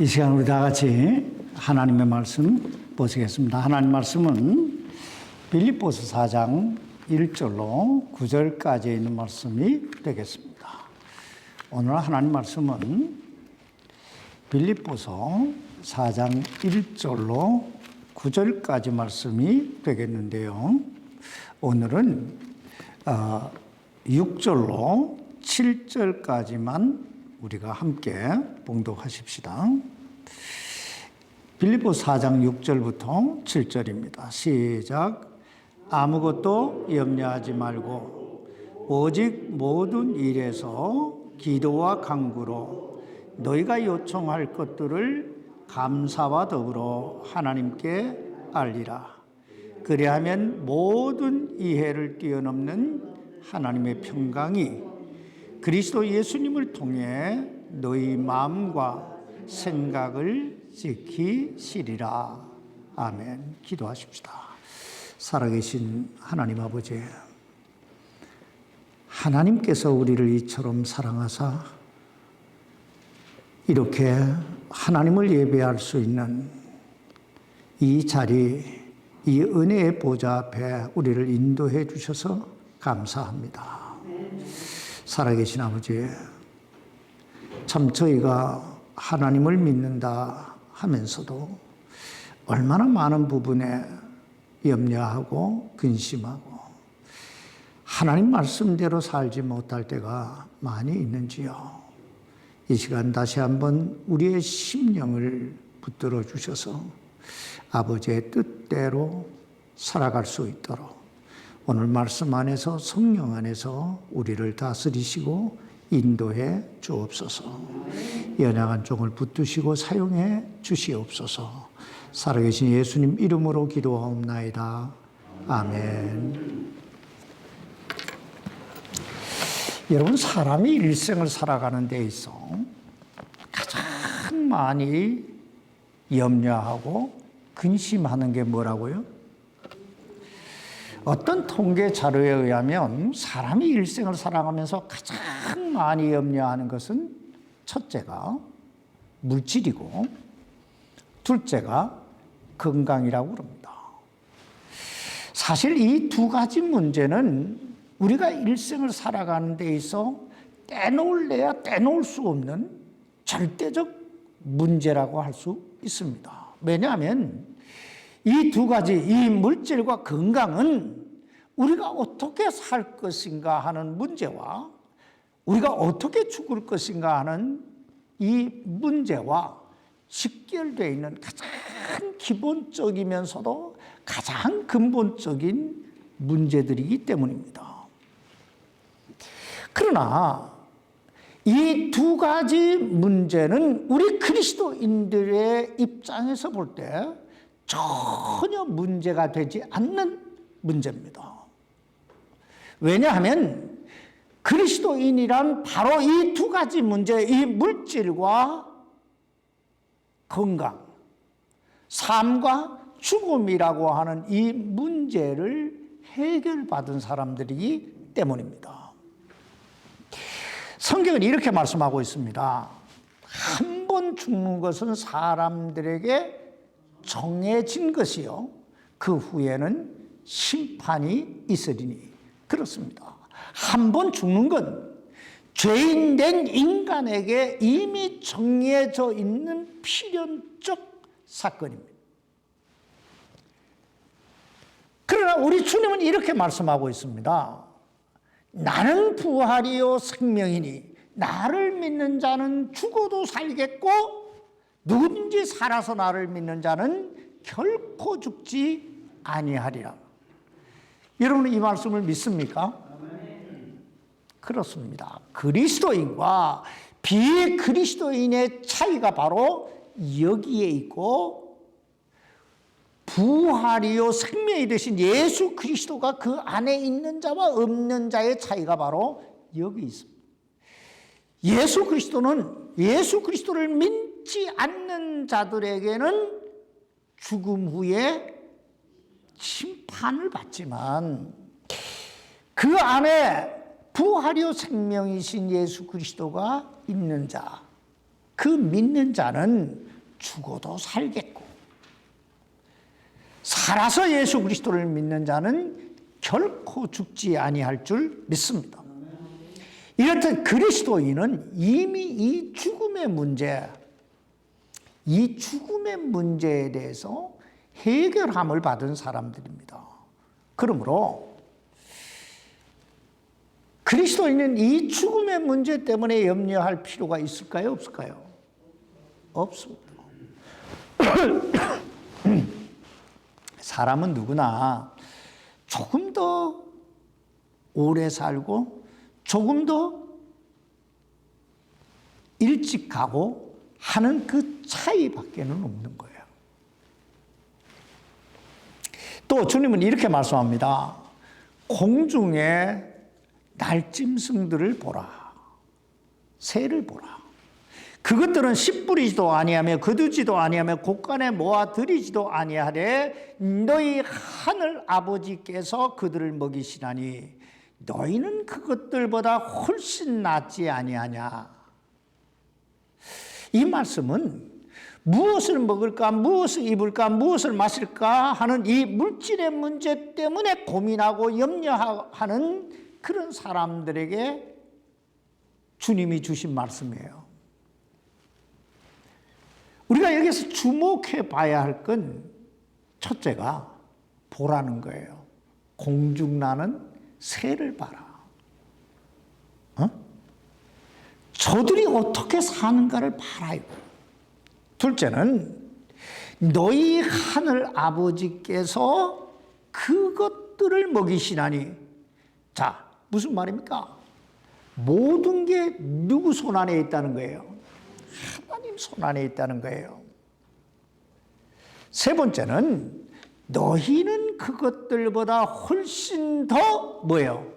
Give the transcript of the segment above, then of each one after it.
이 시간 우리 다 같이 하나님의 말씀 보시겠습니다. 하나님 말씀은 빌립보서 4장 1절로 9절까지 있는 말씀이 되겠습니다. 오늘 하나님 말씀은 빌립보서 4장 1절로 9절까지 말씀이 되겠는데요. 오늘은 6절로 7절까지만 우리가 함께 봉독하십시다. 빌립보서 4장 6절부터 7절입니다. 시작. 아무것도 염려하지 말고 오직 모든 일에서 기도와 간구로 너희가 요청할 것들을 감사와 더불어 하나님께 알리라. 그리하면 모든 이해를 뛰어넘는 하나님의 평강이 그리스도 예수님을 통해 너희 마음과 생각을 지키시리라. 아멘. 기도하십시다. 살아계신 하나님 아버지, 하나님께서 우리를 이처럼 사랑하사 이렇게 하나님을 예배할 수 있는 이 자리, 이 은혜의 보좌 앞에 우리를 인도해 주셔서 감사합니다. 살아계신 아버지, 참 저희가 하나님을 믿는다 하면서도 얼마나 많은 부분에 염려하고 근심하고 하나님 말씀대로 살지 못할 때가 많이 있는지요. 이 시간 다시 한번 우리의 심령을 붙들어 주셔서 아버지의 뜻대로 살아갈 수 있도록 오늘 말씀 안에서 성령 안에서 우리를 다스리시고 인도해 주옵소서. 연약한 종을 붙드시고 사용해 주시옵소서. 살아계신 예수님 이름으로 기도하옵나이다. 아멘. 여러분, 사람이 일생을 살아가는 데 있어 가장 많이 염려하고 근심하는 게 뭐라고요? 어떤 통계 자료에 의하면 사람이 일생을 살아가면서 가장 많이 염려하는 것은 첫째가 물질이고 둘째가 건강이라고 그럽니다. 사실 이 두 가지 문제는 우리가 일생을 살아가는 데 있어 떼놓을래야 떼놓을 수 없는 절대적 문제라고 할 수 있습니다. 왜냐하면 이 두 가지, 이 물질과 건강은 우리가 어떻게 살 것인가 하는 문제와 우리가 어떻게 죽을 것인가 하는 이 문제와 직결되어 있는 가장 기본적이면서도 가장 근본적인 문제들이기 때문입니다. 그러나 이 두 가지 문제는 우리 그리스도인들의 입장에서 볼 때 전혀 문제가 되지 않는 문제입니다. 왜냐하면 그리스도인이란 바로 이 두 가지 문제, 이 물질과 건강, 삶과 죽음이라고 하는 이 문제를 해결받은 사람들이기 때문입니다. 성경은 이렇게 말씀하고 있습니다. 한 번 죽는 것은 사람들에게 정해진 것이요 그 후에는 심판이 있으리니. 그렇습니다. 한 번 죽는 건 죄인된 인간에게 이미 정해져 있는 필연적 사건입니다. 그러나 우리 주님은 이렇게 말씀하고 있습니다. 나는 부활이요 생명이니 나를 믿는 자는 죽어도 살겠고 누구든지 살아서 나를 믿는 자는 결코 죽지 아니하리라. 여러분은 이 말씀을 믿습니까? 그렇습니다. 그리스도인과 비그리스도인의 차이가 바로 여기에 있고 부활이요 생명이 되신 예수 그리스도가 그 안에 있는 자와 없는 자의 차이가 바로 여기 있습니다. 예수 그리스도를 믿지 않는 자들에게는 죽음 후에 심판을 받지만 그 안에 부활이요 생명이신 예수 그리스도가 있는 자, 그 믿는 자는 죽어도 살겠고, 살아서 예수 그리스도를 믿는 자는 결코 죽지 아니할 줄 믿습니다. 이렇듯 그리스도인은 이미 이 죽음의 문제에 대해서 해결함을 받은 사람들입니다. 그러므로 그리스도인은 이 죽음의 문제 때문에 염려할 필요가 있을까요? 없을까요? 없습니다. 사람은 누구나 조금 더 오래 살고 조금 더 일찍 가고 하는 그 차이밖에는 없는 거예요. 또 주님은 이렇게 말씀합니다. 공중에 날짐승들을 보라. 새를 보라. 그것들은 씨 뿌리지도 아니하며 거두지도 아니하며 곳간에 모아 들이지도 아니하되 너희 하늘 아버지께서 그들을 먹이시나니 너희는 그것들보다 훨씬 낫지 아니하냐. 이 말씀은 무엇을 먹을까, 무엇을 입을까, 무엇을 마실까 하는 이 물질의 문제 때문에 고민하고 염려하는 그런 사람들에게 주님이 주신 말씀이에요. 우리가 여기서 주목해 봐야 할 건 첫째가 보라는 거예요. 공중 나는 새를 봐라. 저들이 어떻게 사는가를 봐라. 둘째는 너희 하늘 아버지께서 그것들을 먹이시나니. 자, 무슨 말입니까? 모든 게 누구 손 안에 있다는 거예요? 하나님 손 안에 있다는 거예요. 세 번째는 너희는 그것들보다 훨씬 더 뭐예요?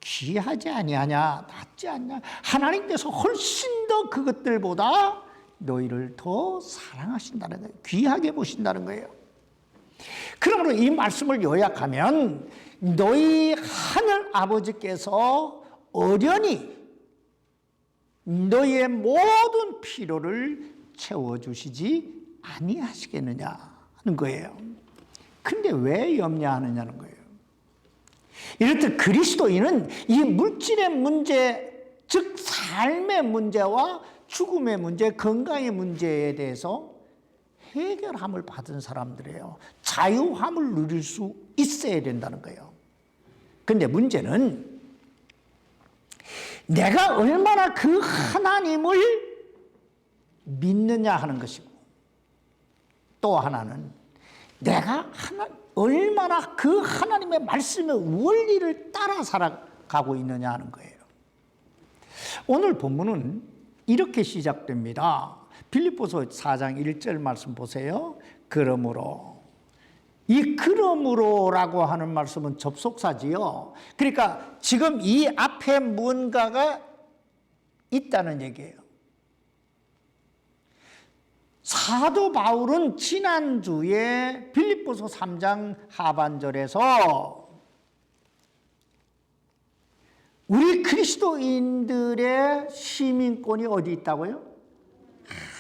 귀하지 아니하냐, 낫지 않냐. 하나님께서 훨씬 더 그것들보다 너희를 더 사랑하신다는 거예요. 귀하게 보신다는 거예요. 그러므로 이 말씀을 요약하면 너희 하늘 아버지께서 어련히 너희의 모든 필요를 채워주시지 아니하시겠느냐 하는 거예요. 근데 왜 염려하느냐는 거예요. 이렇듯 그리스도인은 이 물질의 문제, 즉 삶의 문제와 죽음의 문제, 건강의 문제에 대해서 해결함을 받은 사람들이에요. 자유함을 누릴 수 있어야 된다는 거예요. 근데 문제는 내가 얼마나 그 하나님을 믿느냐 하는 것이고, 또 하나는 내가 얼마나 그 하나님의 말씀의 원리를 따라 살아가고 있느냐 하는 거예요. 오늘 본문은 이렇게 시작됩니다. 빌립보서 4장 1절 말씀 보세요. 그러므로. 이 그러므로라고 하는 말씀은 접속사지요. 그러니까 지금 이 앞에 무언가가 있다는 얘기예요. 사도 바울은 지난주에 빌립보서 3장 하반절에서 우리 그리스도인들의 시민권이 어디 있다고요?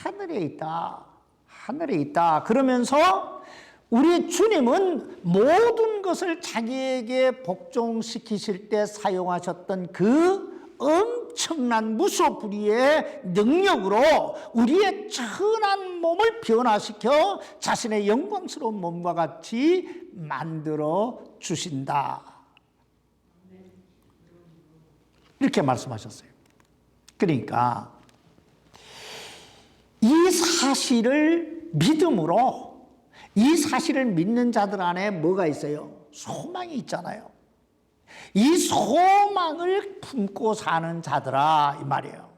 하늘에 있다. 하늘에 있다. 그러면서 우리 주님은 모든 것을 자기에게 복종시키실 때 사용하셨던 그 엄청난 무소불위의 능력으로 우리의 천한 몸을 변화시켜 자신의 영광스러운 몸과 같이 만들어 주신다. 이렇게 말씀하셨어요. 그러니까 이 사실을 믿음으로, 이 사실을 믿는 자들 안에 뭐가 있어요? 소망이 있잖아요. 이 소망을 품고 사는 자들아 이 말이에요.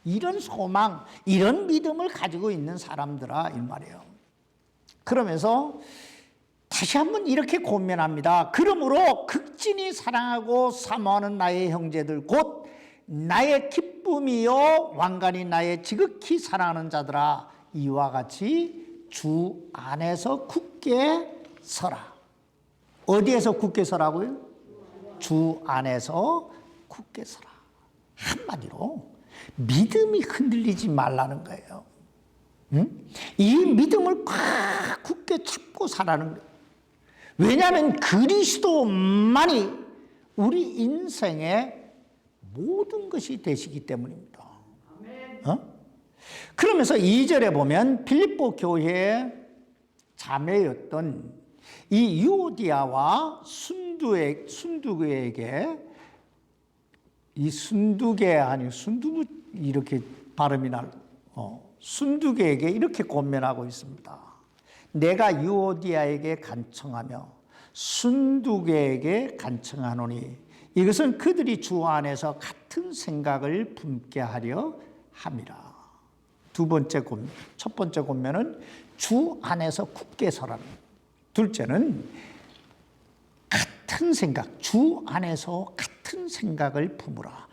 이런 소망, 이런 믿음을 가지고 있는 사람들아 이 말이에요. 그러면서 다시 한번 이렇게 권면합니다. 그러므로 극진히 사랑하고 사모하는 나의 형제들 곧 나의 기쁨이요 왕관이 나의 지극히 사랑하는 자들아, 이와 같이 주 안에서 굳게 서라. 어디에서 굳게 서라고요? 주 안에서 굳게 서라. 한마디로 믿음이 흔들리지 말라는 거예요. 응? 이 믿음을 꽉 굳게 잡고 살라는 거예요. 왜냐하면 그리스도만이 우리 인생의 모든 것이 되시기 때문입니다. 그러면서 2절에 보면 빌립보 교회의 자매였던 이 유오디아와 순두교에게, 이 순두계 아니 순두 이렇게 발음이 순두계에게 이렇게 권면하고 있습니다. 내가 유오디아에게 간청하며 순두계에게 간청하노니 이것은 그들이 주 안에서 같은 생각을 품게 하려 함이라. 첫 번째 권면은 주 안에서 굳게 서라는 거예요. 둘째는 같은 생각, 주 안에서 같은 생각을 품으라.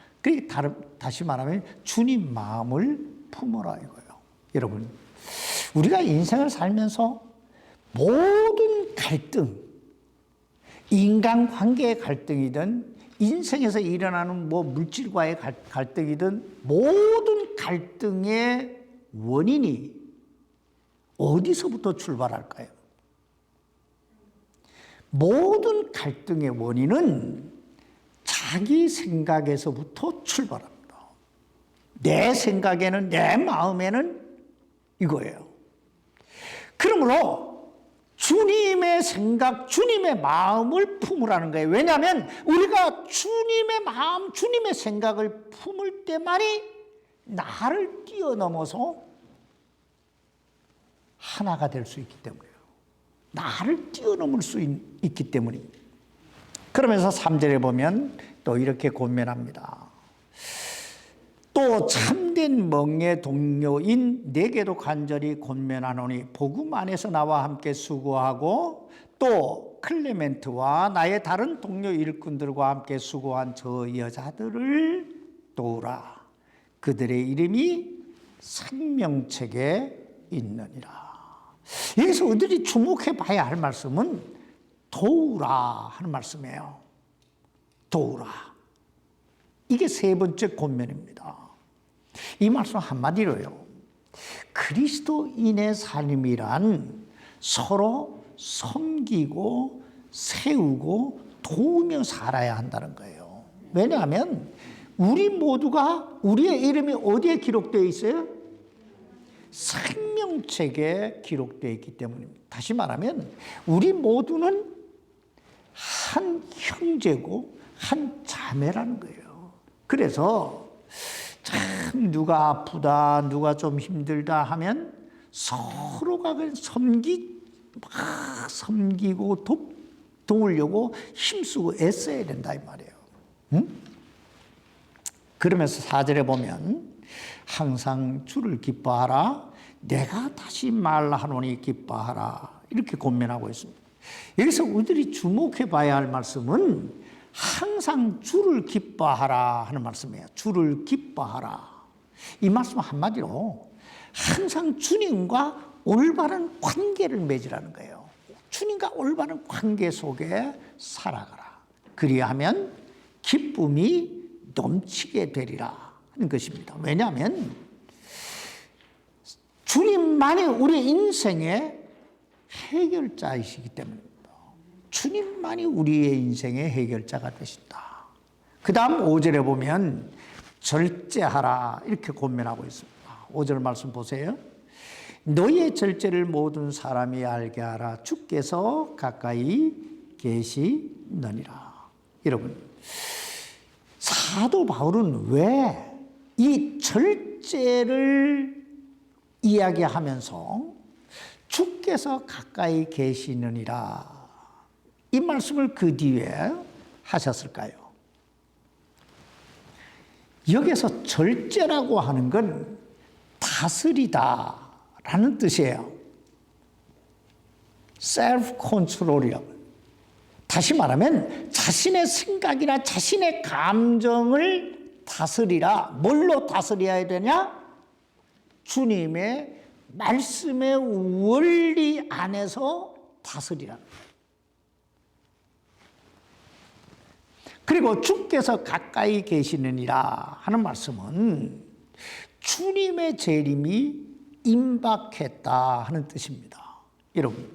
다시 말하면 주님 마음을 품으라 이거예요. 여러분, 우리가 인생을 살면서 모든 갈등, 인간관계의 갈등이든 인생에서 일어나는 물질과의 갈등이든 모든 갈등의 원인이 어디서부터 출발할까요? 모든 갈등의 원인은 자기 생각에서부터 출발합니다. 내 생각에는, 내 마음에는 이거예요. 그러므로 주님의 생각, 주님의 마음을 품으라는 거예요. 왜냐하면 우리가 주님의 마음, 주님의 생각을 품을 때만이 나를 뛰어넘어서 하나가 될 수 있기 때문이에요. 나를 뛰어넘을 수 있기 때문입니다. 그러면서 3절에 보면 또 이렇게 권면합니다. 또 참된 멍의 동료인 내게도 간절히 권면하노니 복음 안에서 나와 함께 수고하고 또 클레멘트와 나의 다른 동료 일꾼들과 함께 수고한 저 여자들을 도우라. 그들의 이름이 생명책에 있느니라. 여기서 우리들이 주목해 봐야 할 말씀은 도우라 하는 말씀이에요. 도우라. 이게 세 번째 권면입니다. 이 말씀 한마디로요, 그리스도인의 삶이란 서로 섬기고 세우고 도우며 살아야 한다는 거예요. 왜냐하면 우리 모두가 우리의 이름이 어디에 기록되어 있어요? 생명책에 기록되어 있기 때문입니다. 다시 말하면 우리 모두는 한 형제고 한 자매라는 거예요. 그래서 참 누가 아프다, 누가 좀 힘들다 하면 서로가 섬기고 도우려고 힘쓰고 애써야 된다 이 말이에요. 응? 그러면서 4절에 보면 항상 주를 기뻐하라, 내가 다시 말하노니 기뻐하라, 이렇게 권면하고 있습니다. 여기서 우리들이 주목해 봐야 할 말씀은 항상 주를 기뻐하라 하는 말씀이에요. 주를 기뻐하라. 이 말씀 한마디로 항상 주님과 올바른 관계를 맺으라는 거예요. 주님과 올바른 관계 속에 살아가라. 그리하면 기쁨이 넘치게 되리라 하는 것입니다. 왜냐하면 주님만이 우리 인생의 해결자이시기 때문입니다. 주님만이 우리의 인생의 해결자가 되신다. 그 다음 5절에 보면 절제하라 이렇게 권면하고 있습니다. 5절 말씀 보세요. 너희의 절제를 모든 사람이 알게 하라. 주께서 가까이 계시느니라. 여러분, 사도 바울은 왜 이 절제를 이야기하면서 주께서 가까이 계시느니라 이 말씀을 그 뒤에 하셨을까요? 여기서 절제라고 하는 건 다스리다 라는 뜻이에요. self control이요. 다시 말하면 자신의 생각이나 자신의 감정을 다스리라. 뭘로 다스려야 되냐? 주님의 말씀의 원리 안에서 다스리라. 그리고 주께서 가까이 계시느니라 하는 말씀은 주님의 재림이 임박했다 하는 뜻입니다. 여러분,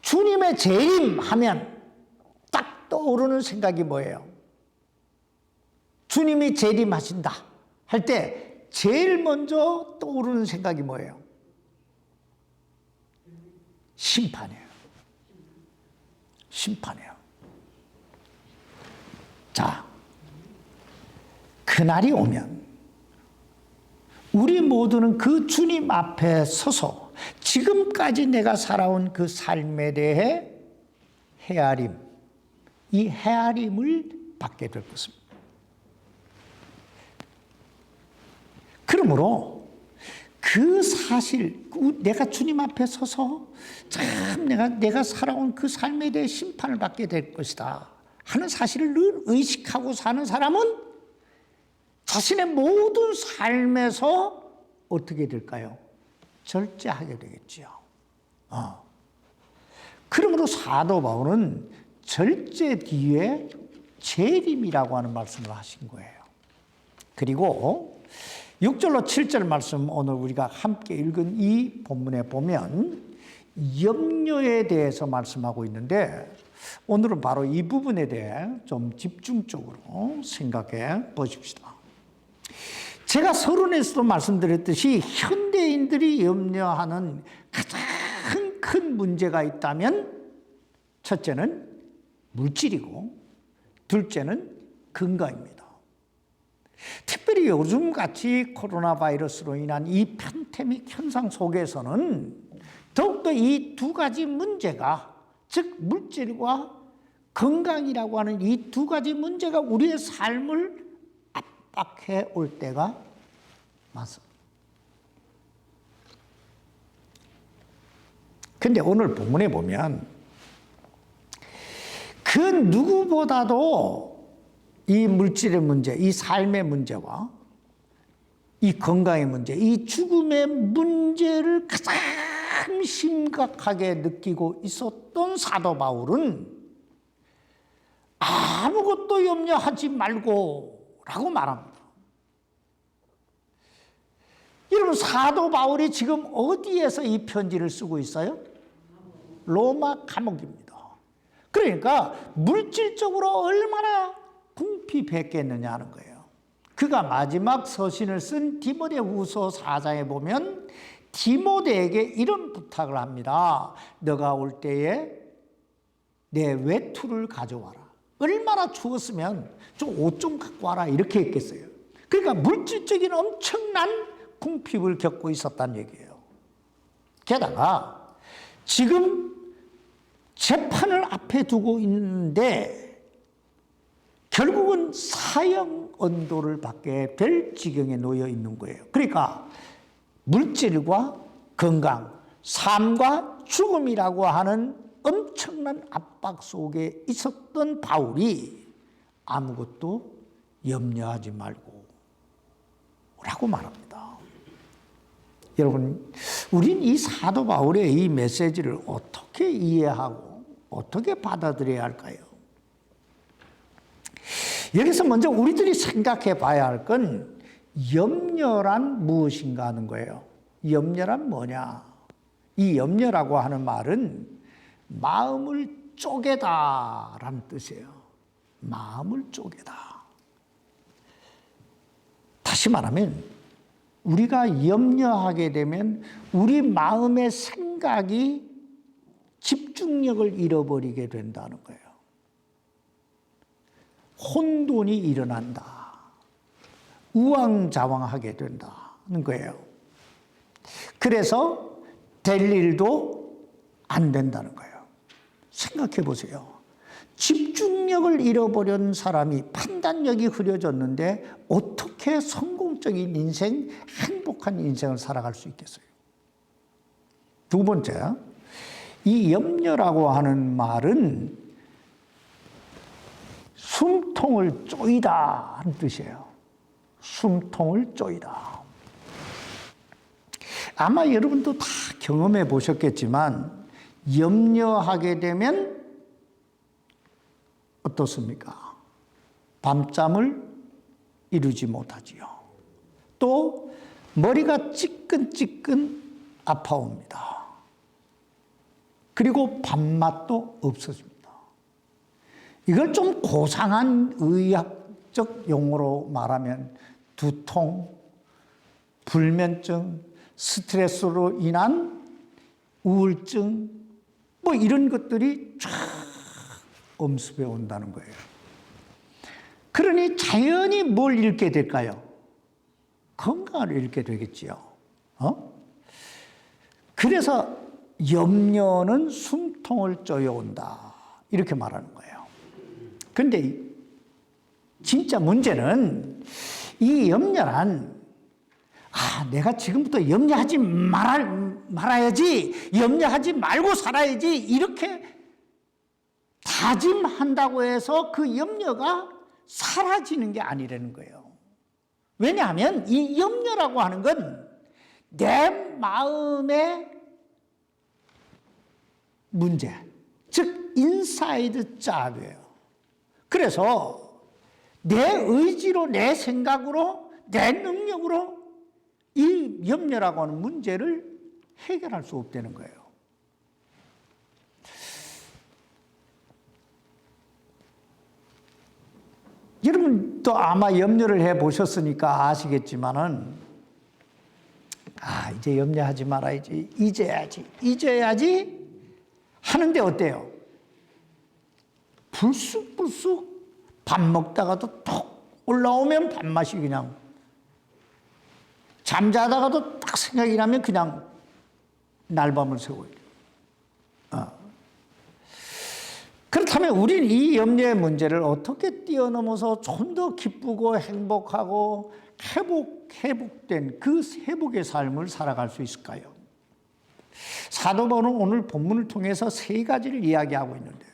주님의 재림 하면 딱 떠오르는 생각이 뭐예요? 주님이 재림하신다 할 때 제일 먼저 떠오르는 생각이 뭐예요? 심판이에요. 심판이에요. 자, 그날이 오면 우리 모두는 그 주님 앞에 서서 지금까지 내가 살아온 그 삶에 대해 헤아림, 이 헤아림을 받게 될 것입니다. 그러므로 그 사실, 내가 주님 앞에 서서 참 내가 살아온 그 삶에 대해 심판을 받게 될 것이다 하는 사실을 늘 의식하고 사는 사람은 자신의 모든 삶에서 어떻게 될까요? 절제하게 되겠지요. 그러므로 사도 바울은 절제 뒤에 재림이라고 하는 말씀을 하신 거예요. 그리고 6절로 7절 말씀, 오늘 우리가 함께 읽은 이 본문에 보면 염려에 대해서 말씀하고 있는데, 오늘은 바로 이 부분에 대해 좀 집중적으로 생각해 보십시다. 제가 서론에서도 말씀드렸듯이 현대인들이 염려하는 가장 큰 문제가 있다면, 첫째는 물질이고 둘째는 건강입니다. 특별히 요즘같이 코로나 바이러스로 인한 이 팬데믹 현상 속에서는 더욱더 이 두 가지 문제가, 즉 물질과 건강이라고 하는 이 두 가지 문제가 우리의 삶을 압박해 올 때가 많습니다. 그런데 오늘 본문에 보면 그 누구보다도 이 물질의 문제, 이 삶의 문제와 이 건강의 문제, 이 죽음의 문제를 가장 심각하게 느끼고 있었던 사도 바울은 아무것도 염려하지 말고 라고 말합니다. 여러분, 사도 바울이 지금 어디에서 이 편지를 쓰고 있어요? 로마 감옥입니다. 그러니까 물질적으로 얼마나 궁핍했겠느냐 하는 거예요. 그가 마지막 서신을 쓴 디모데후서 4장에 보면 디모데에게 이런 부탁을 합니다. 너가 올 때에 내 외투를 가져와라. 얼마나 추웠으면 좀 옷 좀 갖고 와라 이렇게 했겠어요. 그러니까 물질적인 엄청난 궁핍을 겪고 있었다는 얘기예요. 게다가 지금 재판을 앞에 두고 있는데 결국은 사형 언도를 받게 될 지경에 놓여 있는 거예요. 그러니까 물질과 건강, 삶과 죽음이라고 하는 엄청난 압박 속에 있었던 바울이 아무것도 염려하지 말고 라고 말합니다. 여러분, 우린 이 사도 바울의 이 메시지를 어떻게 이해하고 어떻게 받아들여야 할까요? 여기서 먼저 우리들이 생각해 봐야 할 건 염려란 무엇인가 하는 거예요. 염려란 뭐냐? 이 염려라고 하는 말은 마음을 쪼개다라는 뜻이에요. 마음을 쪼개다. 다시 말하면 우리가 염려하게 되면 우리 마음의 생각이 집중력을 잃어버리게 된다는 거예요. 혼돈이 일어난다. 우왕좌왕하게 된다는 거예요. 그래서 될 일도 안 된다는 거예요. 생각해 보세요. 집중력을 잃어버린 사람이 판단력이 흐려졌는데 어떻게 성공적인 인생, 행복한 인생을 살아갈 수 있겠어요? 두 번째, 이 염려라고 하는 말은 숨통을 쪼이다 하는 뜻이에요. 숨통을 쪼이다. 아마 여러분도 다 경험해 보셨겠지만 염려하게 되면 어떻습니까? 밤잠을 이루지 못하지요. 또 머리가 찌끈찌끈 아파옵니다. 그리고 밥맛도 없어집니다. 이걸 좀 고상한 의학적 용어로 말하면 두통, 불면증, 스트레스로 인한 우울증, 뭐 이런 것들이 쫙 엄습해 온다는 거예요. 그러니 자연히 뭘 잃게 될까요? 건강을 잃게 되겠지요. 그래서 염려는 숨통을 쪼여온다, 이렇게 말하는 거예요. 그런데 진짜 문제는 이 염려란 내가 지금부터 염려하지 말아야지, 염려하지 말고 살아야지, 이렇게 다짐한다고 해서 그 염려가 사라지는 게 아니라는 거예요. 왜냐하면 이 염려라고 하는 건 내 마음의 문제, 즉 인사이드 잡이에요. 그래서 내 의지로, 내 생각으로, 내 능력으로 이 염려라고 하는 문제를 해결할 수 없다는 거예요. 여러분도 아마 염려를 해보셨으니까 아시겠지만은, 이제 염려하지 말아야지, 잊어야지 하는데 어때요? 불쑥불쑥 밥 먹다가도 톡 올라오면 밥맛이 그냥, 잠자다가도 딱 생각이 나면 그냥 날밤을 새워요. 그렇다면 우리는 이 염려의 문제를 어떻게 뛰어넘어서 좀 더 기쁘고 행복하고 회복된 그 회복의 삶을 살아갈 수 있을까요? 사도 바울은 오늘 본문을 통해서 세 가지를 이야기하고 있는데,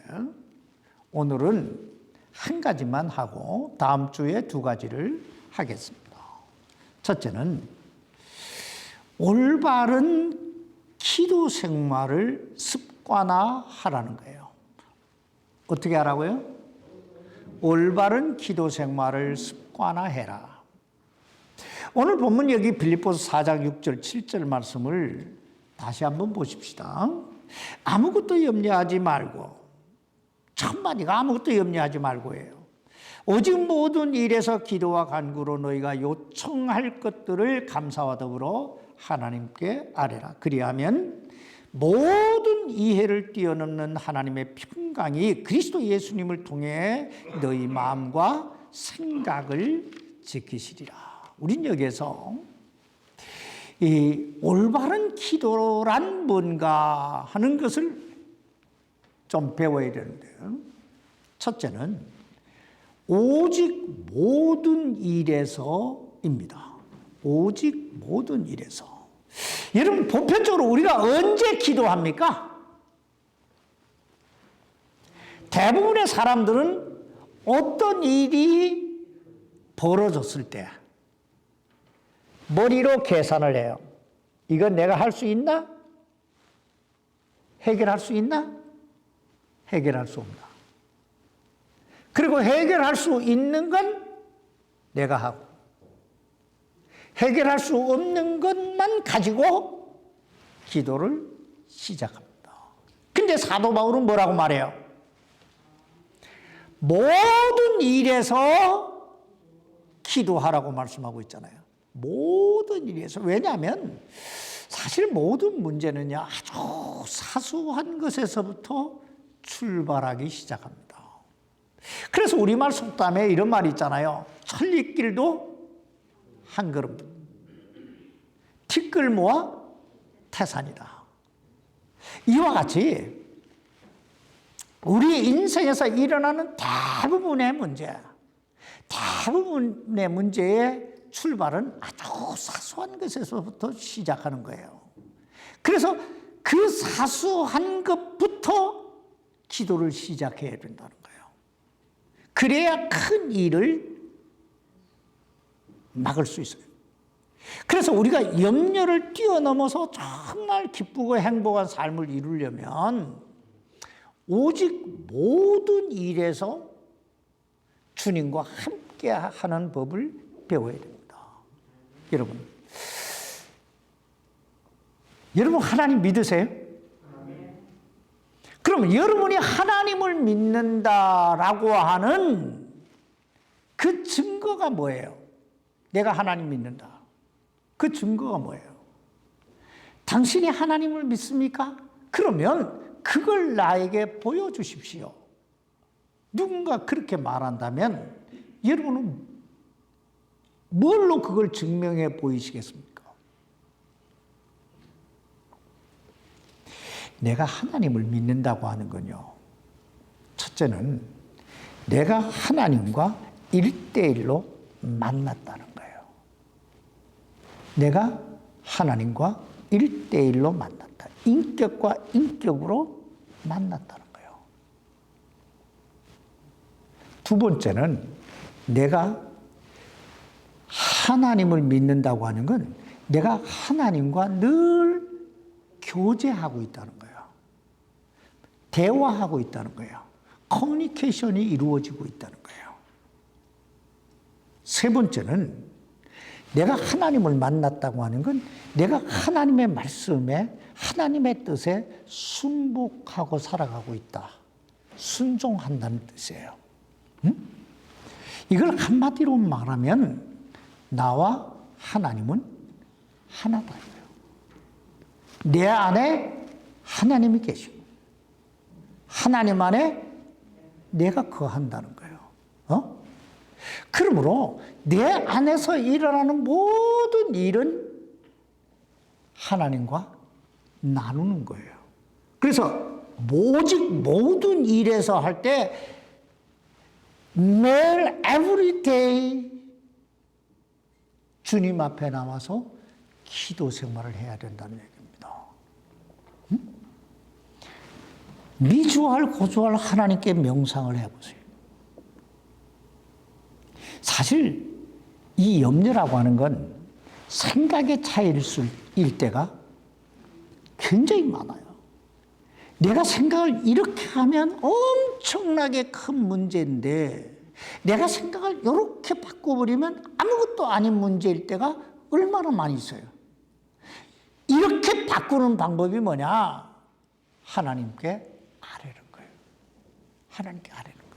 오늘은 한 가지만 하고 다음 주에 두 가지를 하겠습니다. 첫째는 올바른 기도 생활을 습관화하라는 거예요. 어떻게 하라고요? 올바른 기도 생활을 습관화해라. 오늘 본문 여기 빌립보서 4장 6절 7절 말씀을 다시 한번 보십시다. 아무것도 염려하지 말고, 첫 마디가 아무것도 염려하지 말고예요. 오직 모든 일에서 기도와 간구로 너희가 요청할 것들을 감사와 더불어 하나님께 아뢰라. 그리하면 모든 이해를 뛰어넘는 하나님의 평강이 그리스도 예수님을 통해 너희 마음과 생각을 지키시리라. 우린 여기에서 이 올바른 기도란 뭔가 하는 것을 좀 배워야 되는데요. 첫째는 오직 모든 일에서입니다. 오직 모든 일에서. 여러분, 보편적으로 우리가 언제 기도합니까? 대부분의 사람들은 어떤 일이 벌어졌을 때 머리로 계산을 해요. 이건 내가 할 수 있나? 해결할 수 있나? 해결할 수 없나? 그리고 해결할 수 있는 건 내가 하고, 해결할 수 없는 것만 가지고 기도를 시작합니다. 근데 사도 바울은 뭐라고 말해요? 모든 일에서 기도하라고 말씀하고 있잖아요. 모든 일에서. 왜냐하면 사실 모든 문제는요, 아주 사소한 것에서부터 출발하기 시작합니다. 그래서 우리말 속담에 이런 말이 있잖아요. 천리길도 한 걸음, 티끌모아 태산이다. 이와 같이 우리 인생에서 일어나는 대부분의 문제의 출발은 아주 사소한 것에서부터 시작하는 거예요. 그래서 그 사소한 것부터 기도를 시작해야 된다는 거예요. 그래야 큰 일을 막을 수 있어요. 그래서 우리가 염려를 뛰어넘어서 정말 기쁘고 행복한 삶을 이루려면 오직 모든 일에서 주님과 함께 하는 법을 배워야 됩니다. 여러분 하나님 믿으세요? 그럼 여러분이 하나님을 믿는다라고 하는 그 증거가 뭐예요? 내가 하나님 믿는다. 그 증거가 뭐예요? 당신이 하나님을 믿습니까? 그러면 그걸 나에게 보여주십시오. 누군가 그렇게 말한다면 여러분은 뭘로 그걸 증명해 보이시겠습니까? 내가 하나님을 믿는다고 하는 건요, 첫째는 내가 하나님과 1대1로 만났다는 거예요. 내가 하나님과 1대1로 만났다. 인격과 인격으로 만났다는 거예요. 두 번째는 내가 하나님을 믿는다고 하는 건 내가 하나님과 늘 교제하고 있다는 거예요. 대화하고 있다는 거예요. 커뮤니케이션이 이루어지고 있다는 거예요. 세 번째는 내가 하나님을 만났다고 하는 건 내가 하나님의 말씀에 하나님의 뜻에 순복하고 살아가고 있다. 순종한다는 뜻이에요. 이걸 한마디로 말하면 나와 하나님은 하나다. 내 안에 하나님이 계시고 하나님 안에 내가 거한다는 거예요. 그러므로 내 안에서 일어나는 모든 일은 하나님과 나누는 거예요. 그래서 오직 모든 일에서 할 때 매일 every day 주님 앞에 나와서 기도 생활을 해야 된다는 얘기입니다. 미주알 고주알 하나님께 명상을 해보세요. 사실 이 염려라고 하는 건 생각의 차이일 때가 굉장히 많아요. 내가 생각을 이렇게 하면 엄청나게 큰 문제인데 내가 생각을 이렇게 바꿔버리면 아무것도 아닌 문제일 때가 얼마나 많이 있어요. 이렇게 바꾸는 방법이 뭐냐? 하나님께 아뢰는 거예요. 하나님께 아뢰는 거예요.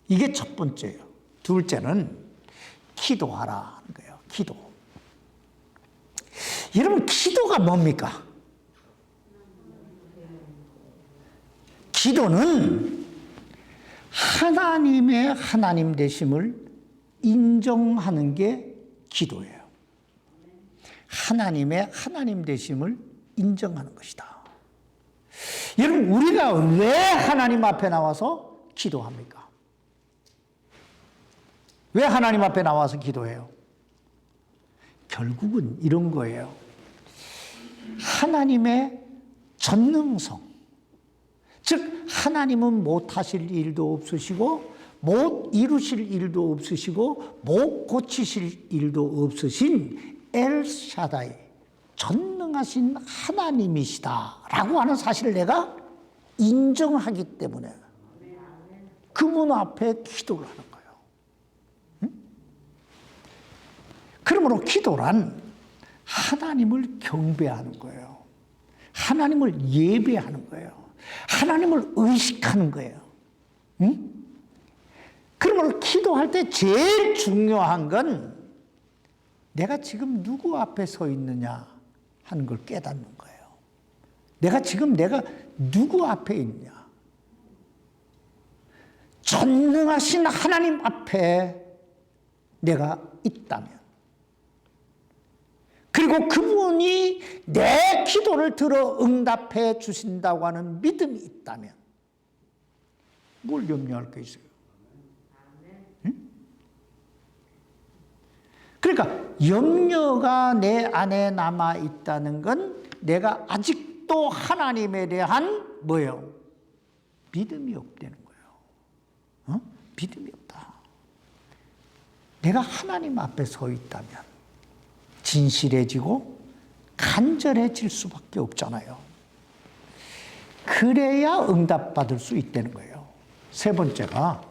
이게 첫 번째예요. 둘째는 기도하라 하는 거예요. 기도. 여러분, 기도가 뭡니까? 기도는 하나님의 하나님 되심을 인정하는 게 기도예요. 하나님의 하나님 되심을 인정하는 것이다. 여러분, 우리가 왜 하나님 앞에 나와서 기도합니까? 왜 하나님 앞에 나와서 기도해요? 결국은 이런 거예요. 하나님의 전능성, 즉 하나님은 못하실 일도 없으시고 못 이루실 일도 없으시고 못 고치실 일도 없으신 엘샤다이, 전능하신 하나님이시다라고 하는 사실을 내가 인정하기 때문에 그분 앞에 기도를 하는 거예요. 그러므로 기도란 하나님을 경배하는 거예요. 하나님을 예배하는 거예요. 하나님을 의식하는 거예요. 그러므로 기도할 때 제일 중요한 건 내가 지금 누구 앞에 서 있느냐 하는 걸 깨닫는 거예요. 내가 누구 앞에 있냐. 전능하신 하나님 앞에 내가 있다면, 그리고 그분이 내 기도를 들어 응답해 주신다고 하는 믿음이 있다면 뭘 염려할 게 있어요? 그러니까 염려가 내 안에 남아 있다는 건 내가 아직도 하나님에 대한 뭐예요? 믿음이 없다는 거예요. 믿음이 없다. 내가 하나님 앞에 서 있다면 진실해지고 간절해질 수밖에 없잖아요. 그래야 응답받을 수 있다는 거예요. 세 번째가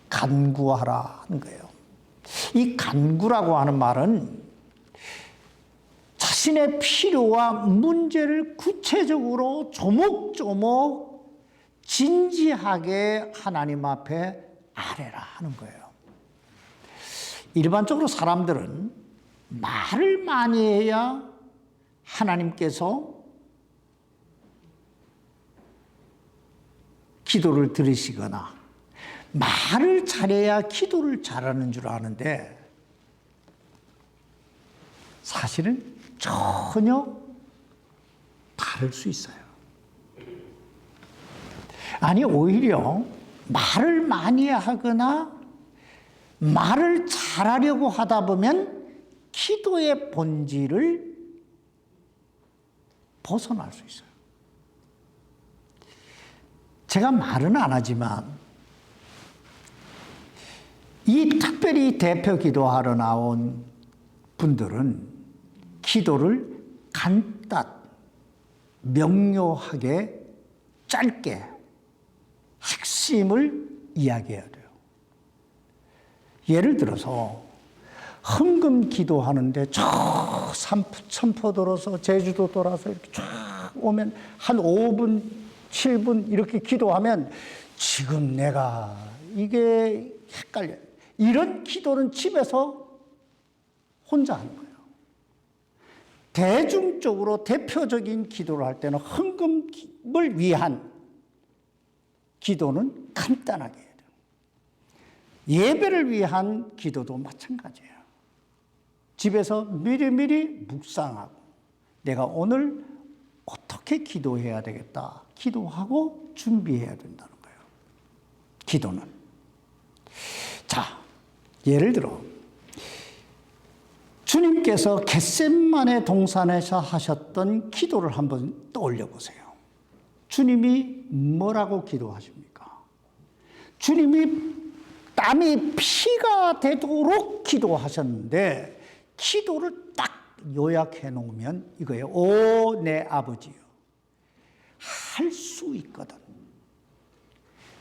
간구하라 하는 거예요. 이 간구라고 하는 말은 자신의 필요와 문제를 구체적으로 조목조목 진지하게 하나님 앞에 아뢰라 하는 거예요. 일반적으로 사람들은 말을 많이 해야 하나님께서 기도를 들으시거나 말을 잘해야 기도를 잘하는 줄 아는데 사실은 전혀 다를 수 있어요. 아니, 오히려 말을 많이 하거나 말을 잘하려고 하다 보면 기도의 본질을 벗어날 수 있어요. 제가 말은 안 하지만 이 특별히 대표 기도하러 나온 분들은 기도를 간단, 명료하게, 짧게 핵심을 이야기해야 돼요. 예를 들어서 헌금 기도하는데 저 천포 돌아서 제주도 돌아서 이렇게 쫙 오면 한 5분, 7분 이렇게 기도하면 지금 내가 이게 헷갈려. 이런 기도는 집에서 혼자 하는 거예요. 대중적으로 대표적인 기도를 할 때는 헌금을 위한 기도는 간단하게 해야 돼요. 예배를 위한 기도도 마찬가지예요. 집에서 미리미리 묵상하고 내가 오늘 어떻게 기도해야 되겠다. 기도하고 준비해야 된다는 거예요. 기도는. 자, 예를 들어 주님께서 겟셋마네 동산에서 하셨던 기도를 한번 떠올려 보세요. 주님이 뭐라고 기도하십니까? 주님이 땀이 피가 되도록 기도하셨는데 기도를 딱 요약해 놓으면 이거예요. 오, 내 아버지요. 할 수 있거든.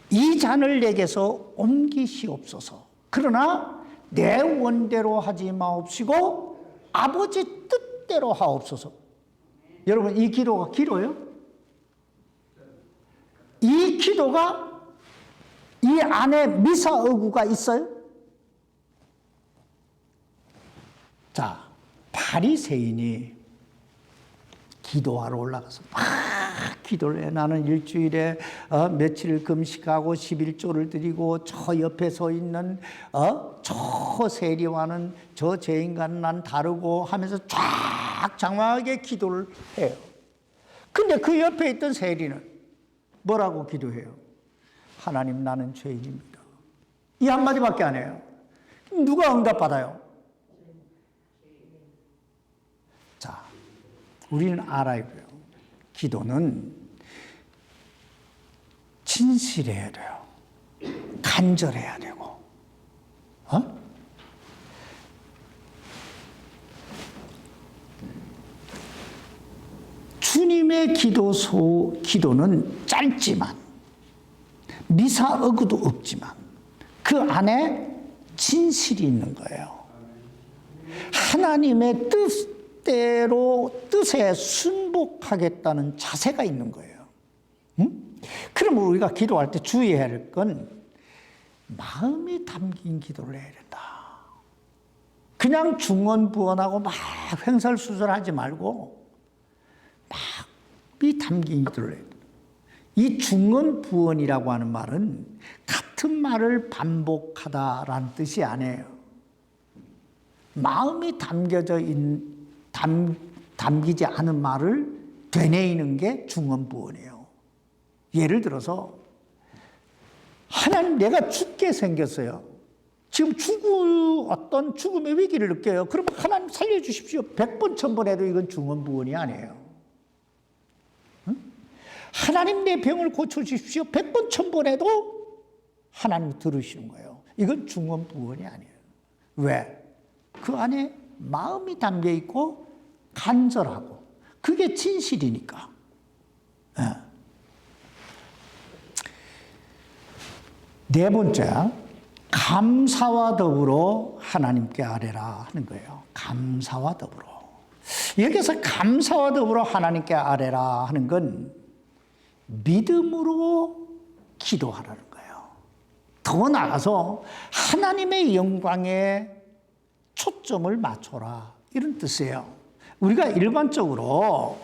이 잔을 내게서 옮기시옵소서. 그러나 내 원대로 하지 마옵시고 아버지 뜻대로 하옵소서. 여러분, 이 기도가 길어요? 이 기도가 이 안에 미사어구가 있어요? 자, 바리새인이 기도하러 올라가서 막 기도를 해. 나는 일주일에 며칠 금식하고 11조를 드리고 저 옆에 서 있는 저 세리와는 저 죄인과는 난 다르고 하면서 쫙 장황하게 기도를 해요. 근데 그 옆에 있던 세리는 뭐라고 기도해요? 하나님, 나는 죄인입니다. 이 한마디밖에 안 해요. 누가 응답받아요? 자, 우리는 알아야 돼요. 기도는 진실해야 돼요. 간절해야 되고. 주님의 기도는 짧지만 미사어구도 없지만 그 안에 진실이 있는 거예요. 하나님의 뜻에 순복하겠다는 자세가 있는 거예요. 그러면 우리가 기도할 때 주의해야 할 건 마음이 담긴 기도를 해야 된다. 그냥 중언부언하고 막 횡설수설하지 말고 마음이 담긴 기도를 해야 된다. 이 중언부언이라고 하는 말은 같은 말을 반복하다라는 뜻이 아니에요. 마음이 담기지 않은 말을 되뇌이는 게 중언부언이에요. 예를 들어서 하나님, 내가 죽게 생겼어요. 지금 어떤 죽음의 위기를 느껴요. 그러면 하나님 살려주십시오. 100번 1000번 해도 이건 중언부언이 아니에요. 하나님, 내 병을 고쳐주십시오. 100번 1000번 해도 하나님 들으시는 거예요. 이건 중언부언이 아니에요. 왜? 그 안에 마음이 담겨 있고 간절하고 그게 진실이니까. 네 번째, 감사와 더불어 하나님께 아뢰라 하는 거예요. 감사와 더불어. 여기서 감사와 더불어 하나님께 아뢰라 하는 건 믿음으로 기도하라는 거예요. 더 나아가서 하나님의 영광에 초점을 맞춰라 이런 뜻이에요. 우리가 일반적으로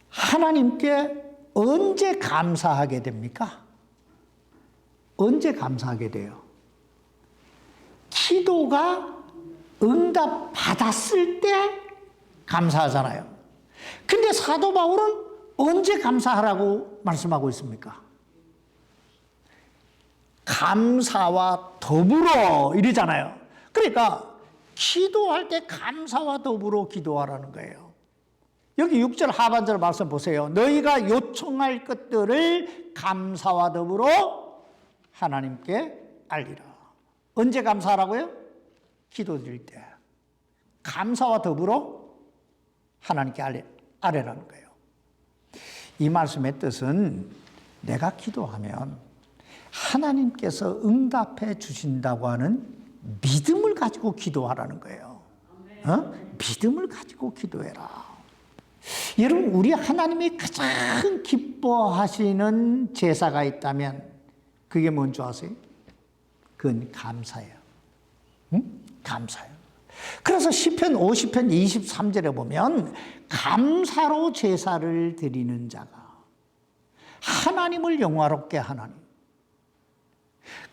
하나님께 언제 감사하게 됩니까? 언제 감사하게 돼요? 기도가 응답 받았을 때 감사하잖아요. 근데 사도 바울은 언제 감사하라고 말씀하고 있습니까? 감사와 더불어 이러잖아요. 그러니까 기도할 때 감사와 더불어 기도하라는 거예요. 여기 6절 하반절 말씀 보세요. 너희가 요청할 것들을 감사와 더불어 하나님께 알리라. 언제 감사하라고요? 기도드릴 때. 감사와 더불어 하나님께 아뢰라는 거예요. 이 말씀의 뜻은 내가 기도하면 하나님께서 응답해 주신다고 하는 믿음을 가지고 기도하라는 거예요. 믿음을 가지고 기도해라. 여러분, 우리 하나님이 가장 기뻐하시는 제사가 있다면 그게 뭔지 아세요? 그건 감사예요. 감사예요. 그래서 시편 50편 23절에 보면 감사로 제사를 드리는 자가 하나님을 영화롭게 하나니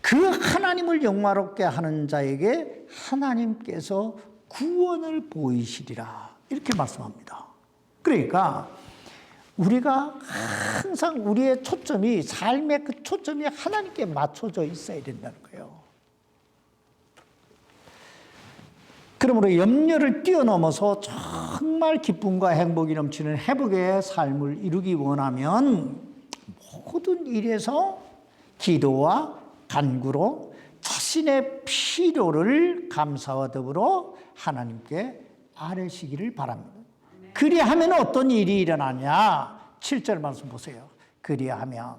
그 하나님을 영화롭게 하는 자에게 하나님께서 구원을 보이시리라 이렇게 말씀합니다. 그러니까 우리가 항상 우리의 초점이 삶의 그 초점이 하나님께 맞춰져 있어야 된다는 거예요. 그러므로 염려를 뛰어넘어서 정말 기쁨과 행복이 넘치는 회복의 삶을 이루기 원하면 모든 일에서 기도와 간구로 자신의 필요를 감사와 더불어 하나님께 아뢰시기를 바랍니다. 그리하면 어떤 일이 일어나냐? 7절 말씀 보세요. 그리하면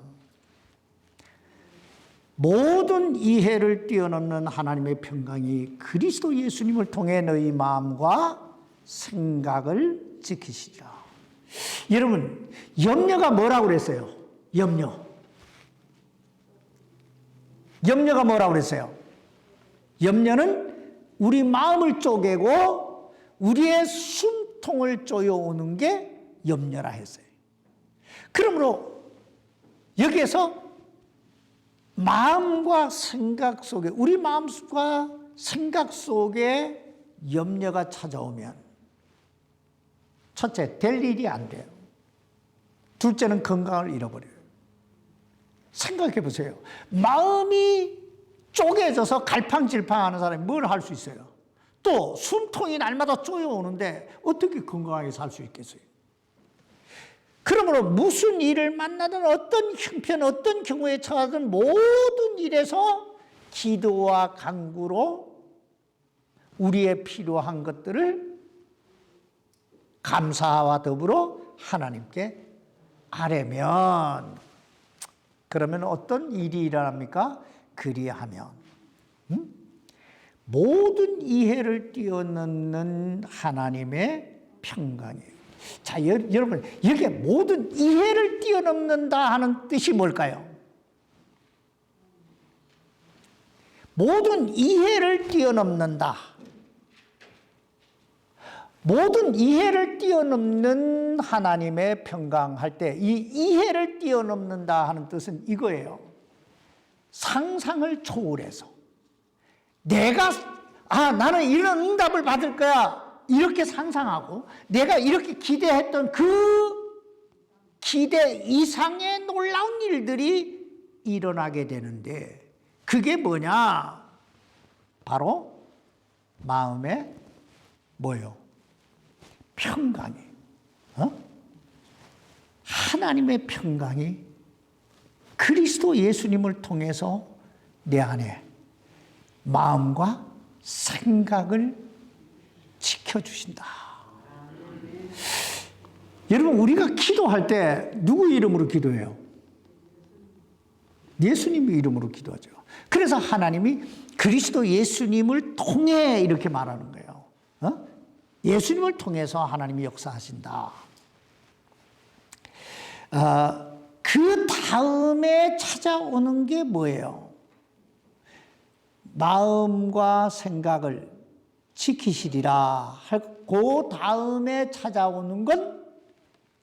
모든 이해를 뛰어넘는 하나님의 평강이 그리스도 예수님을 통해 너희 마음과 생각을 지키시리라. 여러분, 염려가 뭐라고 그랬어요? 염려가 뭐라고 그랬어요? 염려는 우리 마음을 쪼개고 우리의 숨통을 쪼여오는 게 염려라 했어요. 그러므로 여기에서 마음과 생각 속에, 우리 마음과 생각 속에 염려가 찾아오면 첫째, 될 일이 안 돼요. 둘째는 건강을 잃어버려요. 생각해 보세요. 마음이 쪼개져서 갈팡질팡하는 사람이 뭘 할 수 있어요? 또 숨통이 날마다 쪼여오는데 어떻게 건강하게 살 수 있겠어요? 그러므로 무슨 일을 만나든 어떤 형편, 어떤 경우에 처하든 모든 일에서 기도와 간구로 우리의 필요한 것들을 감사와 더불어 하나님께 아뢰면, 그러면 어떤 일이 일어납니까? 그리하면 모든 이해를 뛰어넘는 하나님의 평강이에요. 자, 여러분, 여기에 모든 이해를 뛰어넘는다 하는 뜻이 뭘까요? 모든 이해를 뛰어넘는다. 모든 이해를 뛰어넘는 하나님의 평강 할 때 이 이해를 뛰어넘는다 하는 뜻은 이거예요. 상상을 초월해서 내가 나는 이런 응답을 받을 거야 이렇게 상상하고 내가 이렇게 기대했던 그 기대 이상의 놀라운 일들이 일어나게 되는데 그게 뭐냐? 바로 마음의 뭐요? 평강이, 하나님의 평강이 그리스도 예수님을 통해서 내 안에 마음과 생각을 지켜주신다. 여러분, 우리가 기도할 때 누구 이름으로 기도해요? 예수님의 이름으로 기도하죠. 그래서 하나님이 그리스도 예수님을 통해 이렇게 말하는 거예요. 예수님을 통해서 하나님이 역사하신다. 그 다음에 찾아오는 게 뭐예요? 마음과 생각을 지키시리라 하고 다음에 찾아오는 건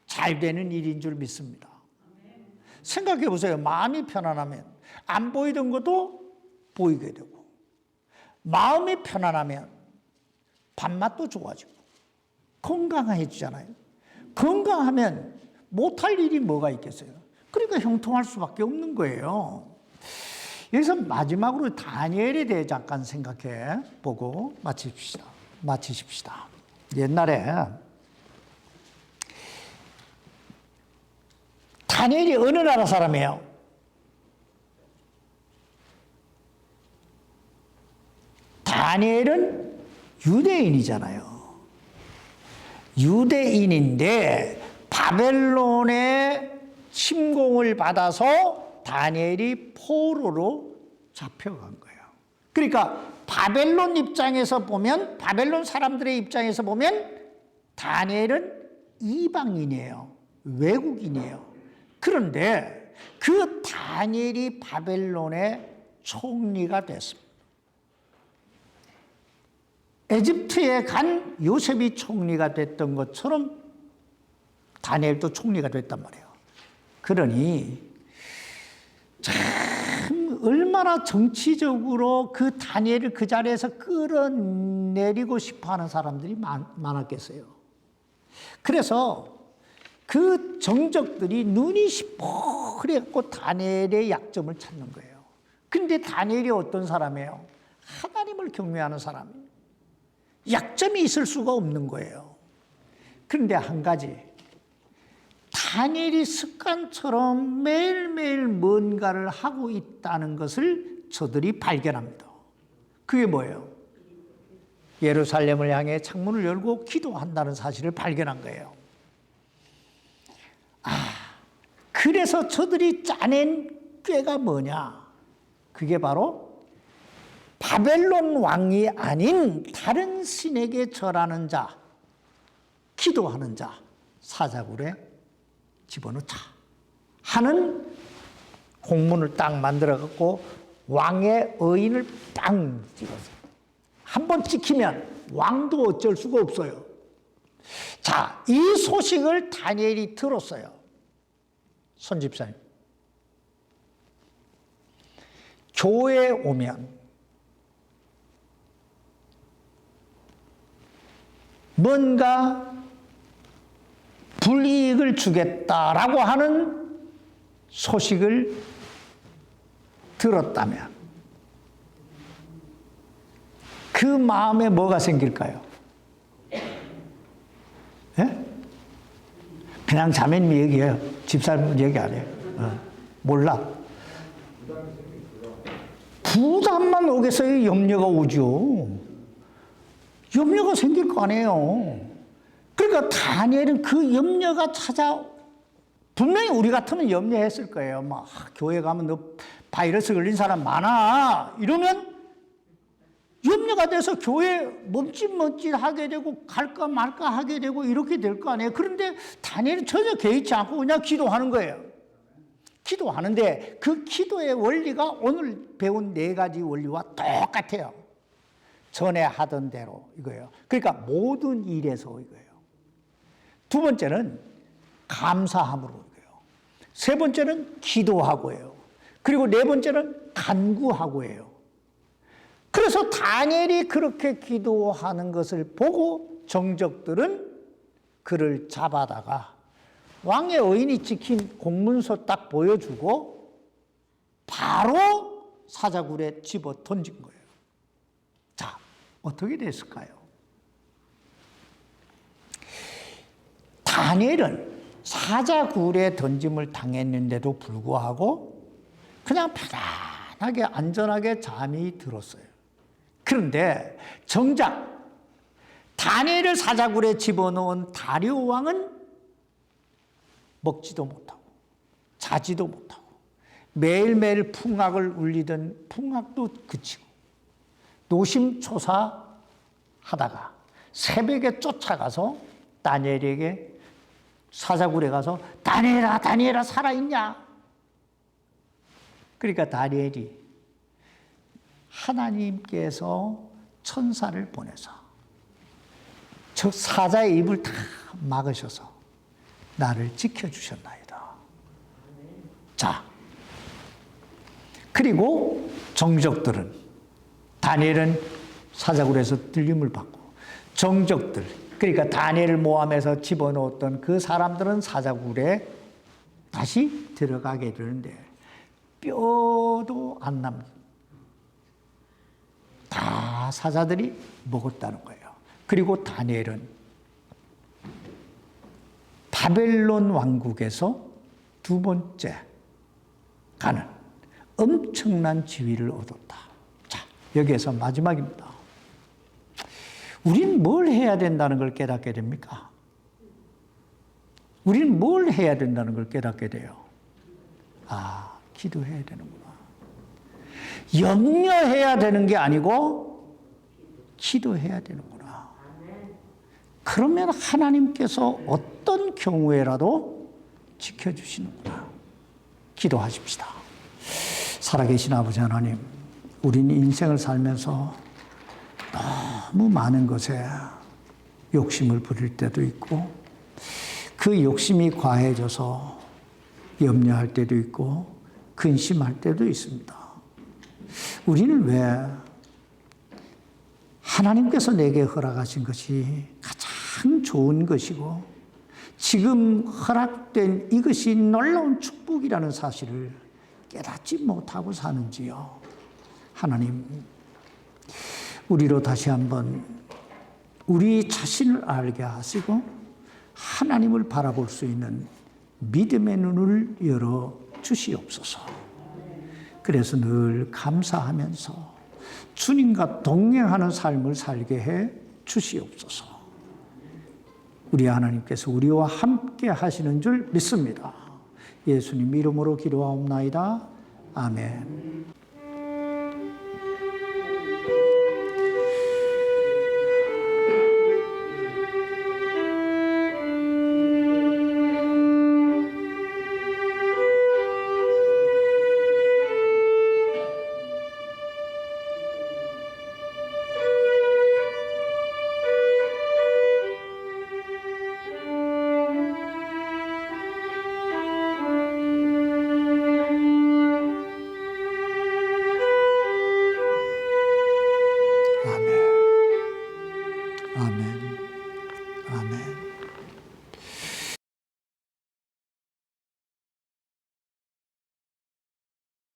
잘 되는 일인 줄 믿습니다. 생각해 보세요. 마음이 편안하면 안 보이던 것도 보이게 되고, 마음이 편안하면 밥맛도 좋아지고 건강해지잖아요. 건강하면 못할 일이 뭐가 있겠어요? 그러니까 형통할 수밖에 없는 거예요. 여기서 마지막으로 다니엘에 대해 잠깐 생각해 보고 마치십시다. 옛날에 다니엘이 어느 나라 사람이에요? 다니엘은 유대인이잖아요. 유대인인데 바벨론의 침공을 받아서 다니엘이 포로로 잡혀간 거예요. 그러니까 바벨론 입장에서 보면, 바벨론 사람들의 입장에서 보면 다니엘은 이방인이에요. 외국인이에요. 그런데 그 다니엘이 바벨론의 총리가 됐습니다. 에집트에 간 요셉이 총리가 됐던 것처럼 다니엘도 총리가 됐단 말이에요. 그러니 참 얼마나 정치적으로 그 다니엘을 그 자리에서 끌어내리고 싶어하는 사람들이 많았겠어요. 그래서 그 정적들이 눈이 시퍼래갖고 다니엘의 약점을 찾는 거예요. 근데 다니엘이 어떤 사람이에요? 하나님을 경외하는 사람이에요. 약점이 있을 수가 없는 거예요. 그런데 한 가지, 다니엘이 습관처럼 매일매일 뭔가를 하고 있다는 것을 저들이 발견합니다. 그게 뭐예요? 예루살렘을 향해 창문을 열고 기도한다는 사실을 발견한 거예요. 그래서 저들이 짜낸 꾀가 뭐냐? 그게 바로 바벨론 왕이 아닌 다른 신에게 절하는 자, 기도하는 자, 사자굴에 집어넣자 하는 공문을 딱 만들어갖고 왕의 의인을 빵 찍었어요. 한번 찍히면 왕도 어쩔 수가 없어요. 자, 이 소식을 다니엘이 들었어요. 손집사님, 교회에 오면 뭔가 불이익을 주겠다라고 하는 소식을 들었다면 그 마음에 뭐가 생길까요? 예? 그냥 자매님 얘기해요. 집사님 얘기 안 해요. 몰라. 부담만 오겠어요? 염려가 오죠. 염려가 생길 거 아니에요. 그러니까 다니엘은 그 염려가 분명히 우리 같으면 염려했을 거예요. 막 교회 가면 너 바이러스 걸린 사람 많아. 이러면 염려가 돼서 교회 멈칫멈칫하게 되고 갈까 말까 하게 되고 이렇게 될 거 아니에요. 그런데 다니엘은 전혀 개의치 않고 그냥 기도하는 거예요. 기도하는데 그 기도의 원리가 오늘 배운 4가지 원리와 똑같아요. 전에 하던 대로 이거예요. 그러니까 모든 일에서 이거예요. 2번째는 감사함으로 이거예요. 3번째는 기도하고예요. 그리고 4번째는 간구하고예요. 그래서 다니엘이 그렇게 기도하는 것을 보고 정적들은 그를 잡아다가 왕의 의인이 찍힌 공문서 딱 보여주고 바로 사자굴에 집어 던진 거예요. 자, 어떻게 됐을까요? 다니엘은 사자굴에 던짐을 당했는데도 불구하고 그냥 편안하게 안전하게 잠이 들었어요. 그런데 정작 다니엘을 사자굴에 집어넣은 다리오 왕은 먹지도 못하고 자지도 못하고 매일매일 풍악을 울리던 풍악도 그치고 노심초사하다가 새벽에 쫓아가서 다니엘에게 사자굴에 가서 다니엘아, 다니엘아 살아있냐? 그러니까 다니엘이 하나님께서 천사를 보내서 저 사자의 입을 다 막으셔서 나를 지켜주셨나이다. 자, 그리고 정적들은, 다니엘은 사자굴에서 들림을 받고, 정적들, 그러니까 다니엘을 모함해서 집어넣었던 그 사람들은 사자굴에 다시 들어가게 되는데 뼈도 안 남는, 다 사자들이 먹었다는 거예요. 그리고 다니엘은 바벨론 왕국에서 두 번째 가는 엄청난 지위를 얻었다. 자, 여기에서 마지막입니다. 우린 뭘 해야 된다는 걸 깨닫게 됩니까? 우린 뭘 해야 된다는 걸 깨닫게 돼요. 아, 기도해야 되는구나. 염려해야 되는 게 아니고 기도해야 되는구나. 그러면 하나님께서 어떤 경우에라도 지켜주시는구나. 기도하십시다. 살아계신 아버지 하나님, 우리는 인생을 살면서 너무 많은 것에 욕심을 부릴 때도 있고, 그 욕심이 과해져서 염려할 때도 있고 근심할 때도 있습니다. 우리는 왜 하나님께서 내게 허락하신 것이 가장 좋은 것이고 지금 허락된 이것이 놀라운 축복이라는 사실을 깨닫지 못하고 사는지요? 하나님, 우리로 다시 한번 우리 자신을 알게 하시고 하나님을 바라볼 수 있는 믿음의 눈을 열어 주시옵소서. 그래서 늘 감사하면서 주님과 동행하는 삶을 살게 해 주시옵소서. 우리 하나님께서 우리와 함께 하시는 줄 믿습니다. 예수님 이름으로 기도하옵나이다. 아멘. 아멘.